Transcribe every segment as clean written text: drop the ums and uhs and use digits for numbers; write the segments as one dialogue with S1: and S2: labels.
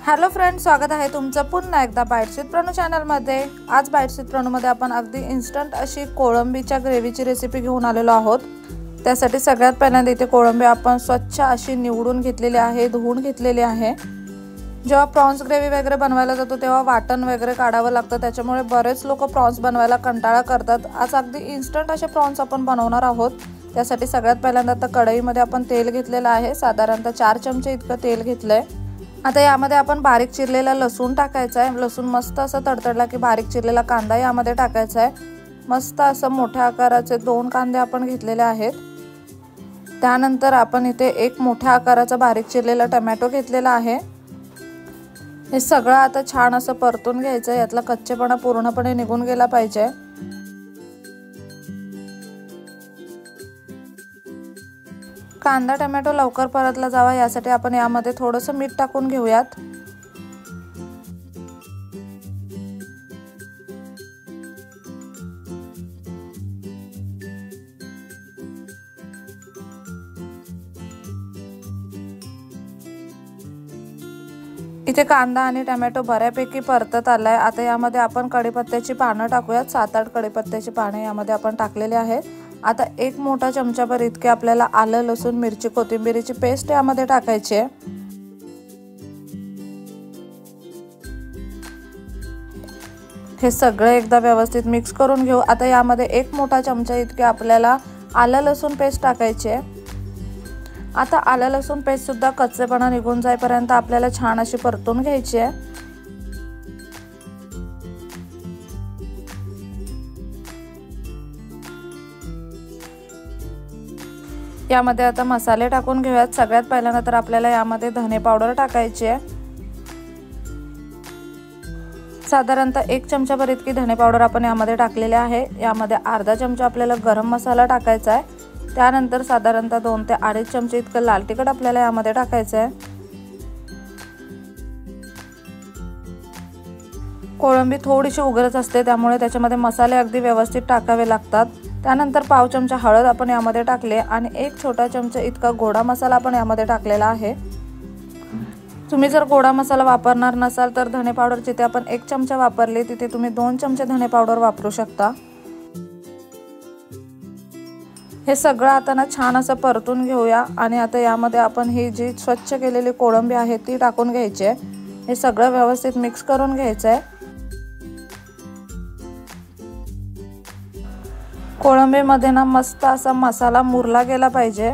S1: Hello friends, स्वागत आहे तुमचं पुन्हा एकदा बाईट्स विथ प्रणू चॅनलमध्ये। आज बाईट्स विथ प्रणूमध्ये आपण अगदी इन्स्टंट अशी कोळंबीच्या ग्रेव्हीची रेसिपी घेऊन आलेलो आहोत। त्यासाठी सगळ्यात पहिल्यांदा इथे कोळंबी आपण स्वच्छ अशी निवडून घेतलेली आहे, धुवून घेतलेली आहे। जेव्हा प्रॉन्स ग्रेव्ही वगैरे बनवायला जातो तेव्हा वाटण वगैरे काढावं लागतं, त्याच्यामुळे बरेच लोक प्रॉन्स बनवायला कंटाळा करतात। आज अगदी इन्स्टंट असे प्रॉन्स आपण बनवणार आहोत। त्यासाठी सगळ्यात पहिल्यांदा आता कढईमध्ये आपण तेल घेतलेलं आहे, साधारणतः 4 चमचे इतकं तेल घेतलंय। आता यामध्ये आपण बारीक चिरलेला लसूण टाकायचा आहे। लसूण मस्त असं तडतडला की बारीक चिरलेला कांदा यामध्ये टाकायचा आहे। मस्त असं मोठ्या आकाराचे 2 कांदे आपण घेतलेले आहेत। त्यानंतर आपण इथे एक मोठ्या आकाराचा बारीक चिरलेला टोमॅटो घेतलेला आहे। हे सगळं आता छान असं परतून घ्यायचं, यातला कच्चेपणा पूर्णपणे निघून गेला पाहिजे। कांदा टोमॅटो लवकर परतला जावा यासाठी आपण यामध्ये थोडंसं मीठ टाकून घेऊयात। इथे कांदा आणि टोमॅटो बऱ्यापैकी परतत आलाय। आता यामध्ये आपण कढीपत्त्याची पानं टाकूयात। 7-8 कढीपत्त्याची पाने यामध्ये आपण टाकलेली आहेत। आता एक मोठा चमचाभर इतके आपल्याला आलं लसूण मिरची कोथिंबीरीची पेस्ट यामध्ये टाकायची आहे। हे सगळं एकदा व्यवस्थित मिक्स करून घेऊ। आता यामध्ये एक मोठा चमचा इतके आपल्याला आलं लसूण पेस्ट टाकायची आहे। आता आलं लसूण पेस्ट सुद्धा कच्चेपणा निघून जाईपर्यंत आपल्याला छान अशी परतून घ्यायची आहे। यामध्ये आता मसाले टाकून घेऊयात। सगळ्यात पहिल्यांदा तर आपल्याला यामध्ये धने पावडर टाकायची आहे। साधारणतः 1 चमचाभर इतकी धने पावडर आपण यामध्ये टाकलेले आहे। यामध्ये अर्धा चमचा आपल्याला गरम मसाला टाकायचा आहे। त्यानंतर साधारणतः 2 ते 2.5 चमचे इतकं लाल तिखट आपल्याला यामध्ये टाकायचं आहे। कोळंबी थोडीशी उघडच असते, त्यामुळे त्याच्यामध्ये मसाले अगदी व्यवस्थित टाकावे लागतात। त्यानंतर पाव चमचा हळद आपण यामध्ये टाकले आणि 1 छोटा चमचा इतका गोडा मसाला आपण यामध्ये टाकलेला आहे। तुम्ही जर गोडा मसाला वापरणार नसाल तर धने पावडर जिथे आपण 1 चमचा वापरले तिथे तुम्ही 2 चमचे धने पावडर वापरू शकता। हे सगळं आता ना छान असं परतून घेऊया आणि आता यामध्ये आपण ही जी स्वच्छ केलेली कोळंबी आहे ती टाकून घ्यायची आहे। हे सगळं व्यवस्थित मिक्स करून घ्यायचं आहे। कोळंबीमध्ये ना मस्त असा मसाला मुरला गेला पाहिजे।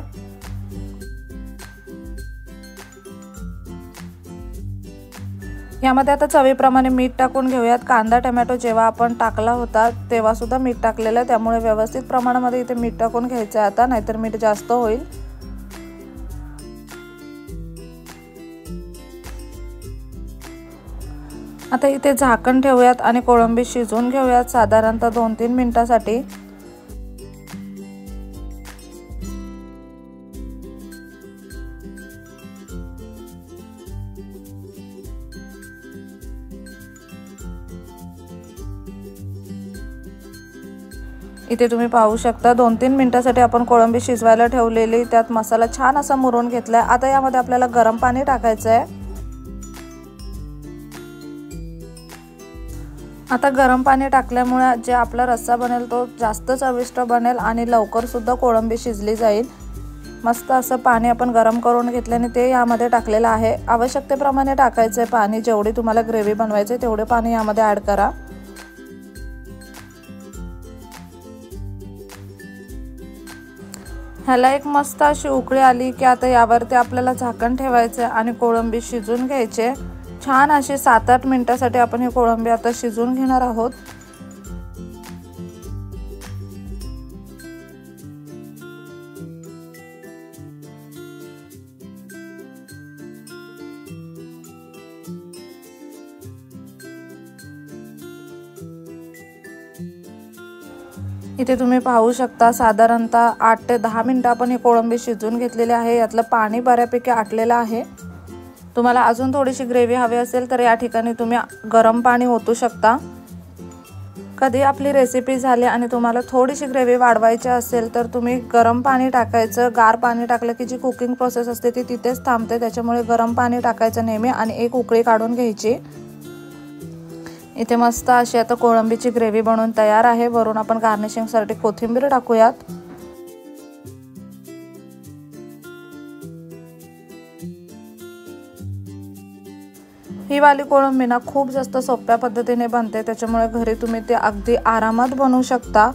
S1: यामध्ये आता चवीप्रमाणे मीठ टाकून घेऊयात। कांदा टोमॅटो जेव्हा आपण टाकला होता तेव्हा सुद्धा मीठ टाकलेलं आहे, त्यामुळे व्यवस्थित प्रमाणामध्ये इथे मीठ टाकून घ्यायचं आहे आता, नाहीतर मीठ जास्त होईल। आता इथे झाकण ठेवूयात आणि कोळंबी शिजवून घेऊयात साधारणतः 2-3 मिनिटांसाठी। इथे तुम्ही पाहू शकता 2-3 मिनिटांसाठी आपण कोळंबी शिजवायला ठेवलेली, त्यात मसाला छान असा मुरून घेतलाय। आता यामध्ये आपल्याला गरम पाणी टाकायचं आहे। आता गरम पाणी टाकल्यामुळे जे आपला रस्सा बनेल तो जास्त चविष्ट बनेल आणि लवकर सुद्धा कोळंबी शिजली जाईल। मस्त असं पाणी आपण गरम करून घेतल्याने ते यामध्ये टाकलेलं आहे। आवश्यकतेप्रमाणे टाकायचं आहे पाणी, जेवढी तुम्हाला ग्रेव्ही बनवायची तेवढे पाणी यामध्ये ॲड करा। ह्याला एक मस्त अशी उकळी आली की आता यावरती आपल्याला झाकण ठेवायचं आणि कोळंबी शिजून घ्यायचे। छान अशी 7-8 मिनिटांसाठी आपण ही कोळंबी आता शिजून घेणार आहोत। इथे तुम्ही पाहू शकता साधारणतः 8 ते 10 मिनिटं आपण ही कोळंबी शिजवून घेतलेली आहे। यातलं पाणी बऱ्यापैकी आटलेलं आहे। तुम्हाला अजून थोडीशी ग्रेव्ही हवी असेल तर या ठिकाणी तुम्ही गरम पाणी ओतू शकता। कधी आपली रेसिपी झाली आणि तुम्हाला थोडीशी ग्रेव्ही वाढवायची असेल तर तुम्ही गरम पाणी टाकायचं। गार पाणी टाकलं की जी कुकिंग प्रोसेस असते ती तिथेच थांबते, त्याच्यामुळे गरम पाणी टाकायचं नेहमी आणि एक उकळी काढून घ्यायची। इथे मस्त अशी आता कोळंबीची ग्रेव्ही बनवून तयार आहे। वरून आपण गार्निशिंगसाठी कोथिंबीर टाकूयात। ही वाली कोळंबी ना खूप जास्त सोप्या पद्धतीने बनते, त्याच्यामुळे घरी तुम्ही ते अगदी आरामात बनवू शकता।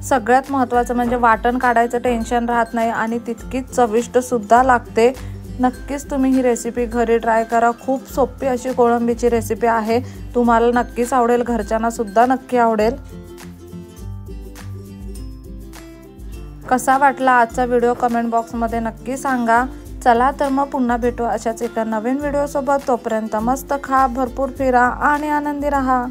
S1: सगळ्यात महत्त्वाचं म्हणजे वाटण काढायचं टेन्शन राहत नाही आणि तितकीच चविष्ट सुद्धा लागते। नक्कीच तुम्ही ही रेसिपी घरी ट्राय करा। खूप सोपी अशी कोळंबीची रेसिपी आहे, तुम्हाला नक्कीच आवडेल, घरच्यांना सुद्धा नक्की आवडेल। कसा वाटला आजचा व्हिडिओ कमेंट बॉक्समध्ये नक्की सांगा। चला तर मग पुन्हा भेटू अशाच एका नवीन व्हिडिओ सोबत। तोपर्यंत मस्त खा, भरपूर फिरा आणि आनंदी राहा।